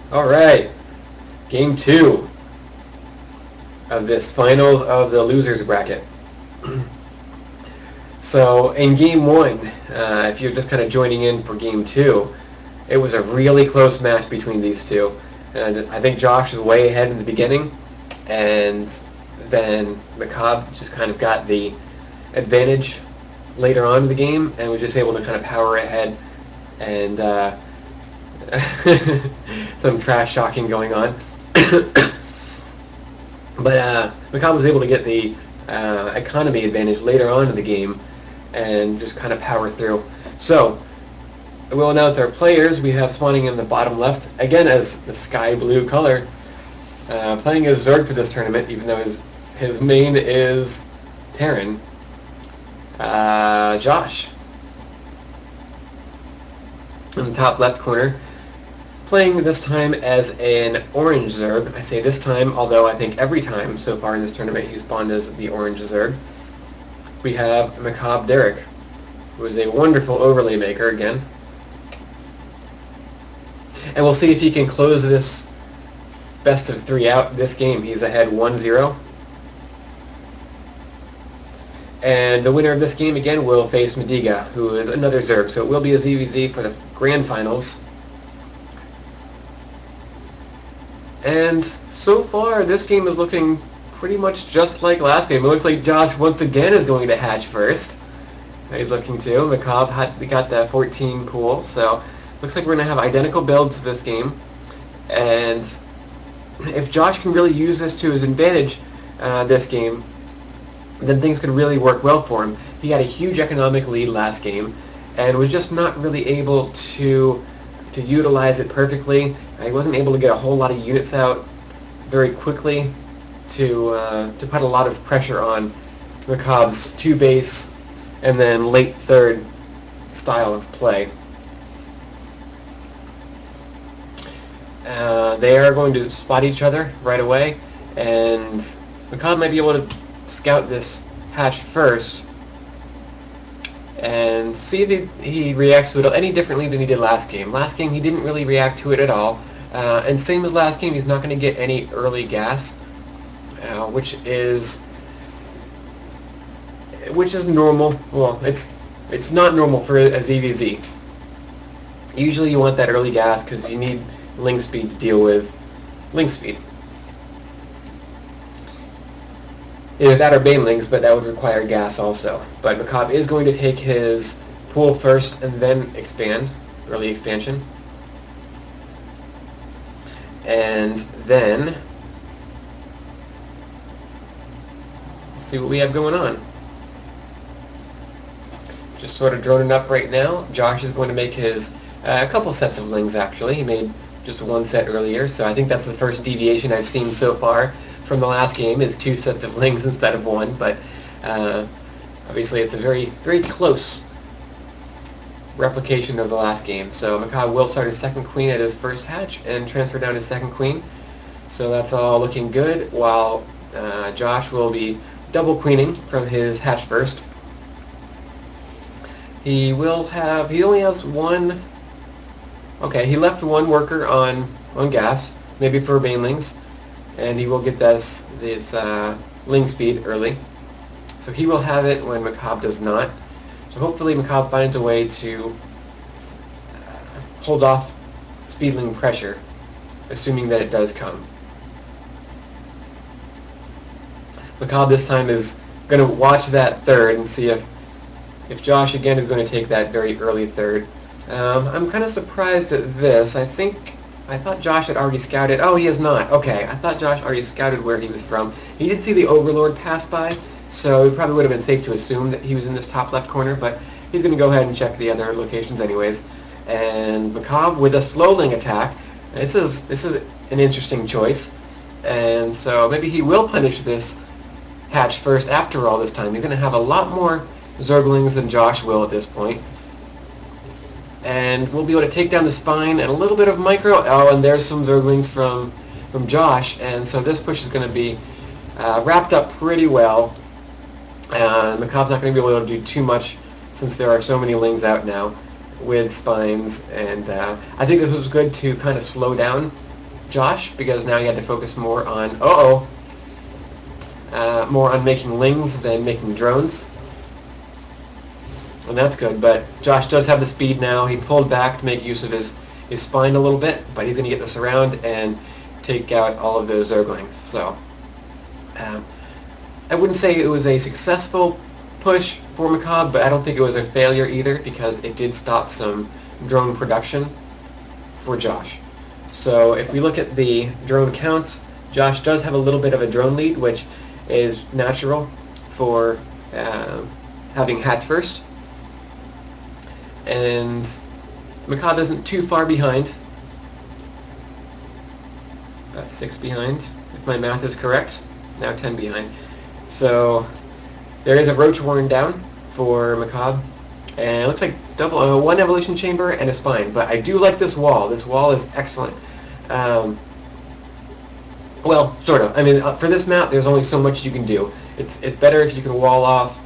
Alright, game 2 of this finals of the losers bracket. So in game 1, if you're just kind of joining in for game 2, it was a really close match between these two. And I think Josh was way ahead in the beginning, and then Macabre just kind of got the advantage later on in the game and was just able to kind of power ahead, and some trash talking going on. But Macabre was able to get the economy advantage later on in the game and just kind of power through. So we'll announce our players. We have spawning in the bottom left, again as the sky blue color, playing as Zerg for this tournament, even though his main is Terran. Josh. In the top left corner, playing this time as an orange Zerg. I say this time, although I think every time so far in this tournament he's spawned as the orange Zerg. We have MacabreDerek, who is a wonderful overlay maker again. And we'll see if he can close this best of 3 out this game. He's ahead 1-0. And the winner of this game again will face Mediga, who is another Zerg. So it will be a ZVZ for the grand finals. And so far, this game is looking pretty much just like last game. It looks like Josh once again is going to hatch first. He's looking to. Macabre got the 14 pool, so looks like we're going to have identical builds this game. And if Josh can really use this to his advantage this game, then things could really work well for him. He had a huge economic lead last game and was just not really able to utilize it perfectly. He wasn't able to get a whole lot of units out very quickly to put a lot of pressure on Macabre's 2 base and then late third style of play. They are going to spot each other right away, and Macabre might be able to scout this hatch first and see if he reacts to it any differently than he did last game. Last game he didn't really react to it at all, and same as last game, he's not going to get any early gas, which is normal. Well, it's not normal for a ZVZ. Usually you want that early gas because you need link speed to deal with link speed. Either that or banelings, but that would require gas also. But Macabre is going to take his pool first and then expand, early expansion. And then let's see what we have going on. Just sort of droning up right now. Josh is going to make his a couple sets of lings actually. He made just 1 set earlier, so I think that's the first deviation I've seen so far from the last game, is 2 sets of lings instead of 1, but obviously it's a very, very close replication of the last game. So Macabre will start his second queen at his first hatch and transfer down his second queen. So that's all looking good, while Josh will be double queening from his hatch first. He only has 1, okay, he left 1 worker on gas, maybe for banelings, and he will get this ling speed early. So he will have it when Macabre does not. So hopefully Macabre finds a way to hold off speedling pressure, assuming that it does come. Macabre this time is going to watch that third and see if Josh again is going to take that very early third. I'm kind of surprised at this. I thought Josh had already scouted. Oh, he has not. Okay, I thought Josh already scouted where he was from. He did see the Overlord pass by, so it probably would have been safe to assume that he was in this top left corner, but he's going to go ahead and check the other locations anyways. And Macabre with a slowling attack. This is an interesting choice, and so maybe he will punish this hatch first after all this time. He's going to have a lot more Zerglings than Josh will at this point. And we'll be able to take down the spine and a little bit of micro. Oh, and there's some Zerglings from Josh, and so this push is going to be wrapped up pretty well. Macabre's not going to be able to do too much since there are so many lings out now with spines, and I think this was good to kind of slow down Josh, because now he had to focus more on more on making lings than making drones. And that's good, but Josh does have the speed now. He pulled back to make use of his spine a little bit, but he's going to get this around and take out all of those Zerglings. So I wouldn't say it was a successful push for Macabre, but I don't think it was a failure either, because it did stop some drone production for Josh. So if we look at the drone counts, Josh does have a little bit of a drone lead, which is natural for having hatch first. And Macabre isn't too far behind. About 6 behind, if my math is correct. Now 10 behind. So there is a Roach Warren down for Macabre. And it looks like one evolution chamber and a spine. But I do like this wall. This wall is excellent. Well, sort of. I mean, for this map, there's only so much you can do. It's better if you can wall off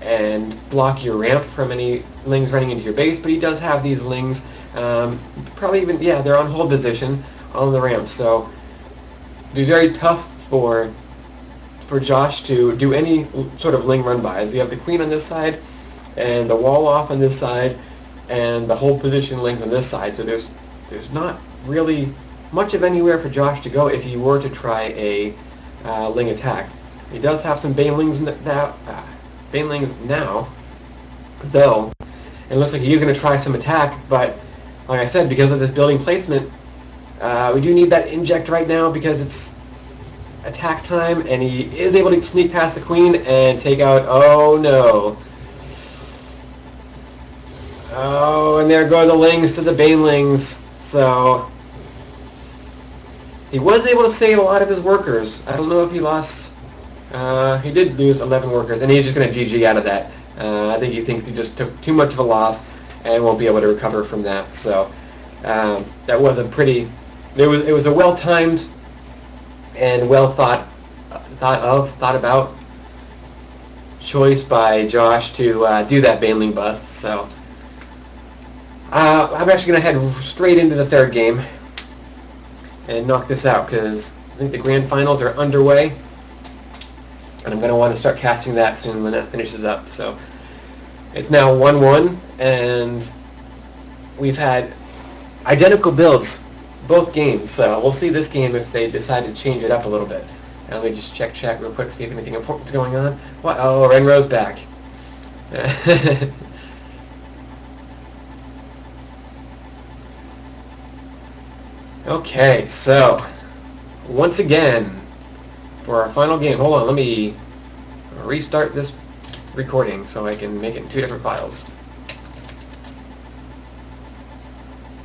and block your ramp from any lings running into your base, but he does have these lings, probably even, yeah, they're on hold position on the ramp, so it'd be very tough for Josh to do any sort of ling run bys. You have the queen on this side, and the wall off on this side, and the hold position lings on this side, so there's not really much of anywhere for Josh to go if he were to try a ling attack. He does have some banelings now, though. It looks like he's going to try some attack, but like I said, because of this building placement, we do need that inject right now because it's attack time, and he is able to sneak past the queen and take out, oh no. Oh, and there go the lings to the banelings. So he was able to save a lot of his workers. I don't know if he lost. He did lose 11 workers, and he's just going to GG out of that. I think he thinks he just took too much of a loss and won't be able to recover from that. So that was a pretty. It was a well-timed and well thought about choice by Josh to do that baneling bust. So I'm actually going to head straight into the third game and knock this out because I think the grand finals are underway. And I'm going to want to start casting that soon when that finishes up. So it's now 1-1, and we've had identical builds both games. So we'll see this game if they decide to change it up a little bit. And let me just check chat real quick, see if anything important's going on. What? Oh, Renro's back. Okay, so once again, for our final game, hold on, let me restart this recording so I can make it in 2 different files.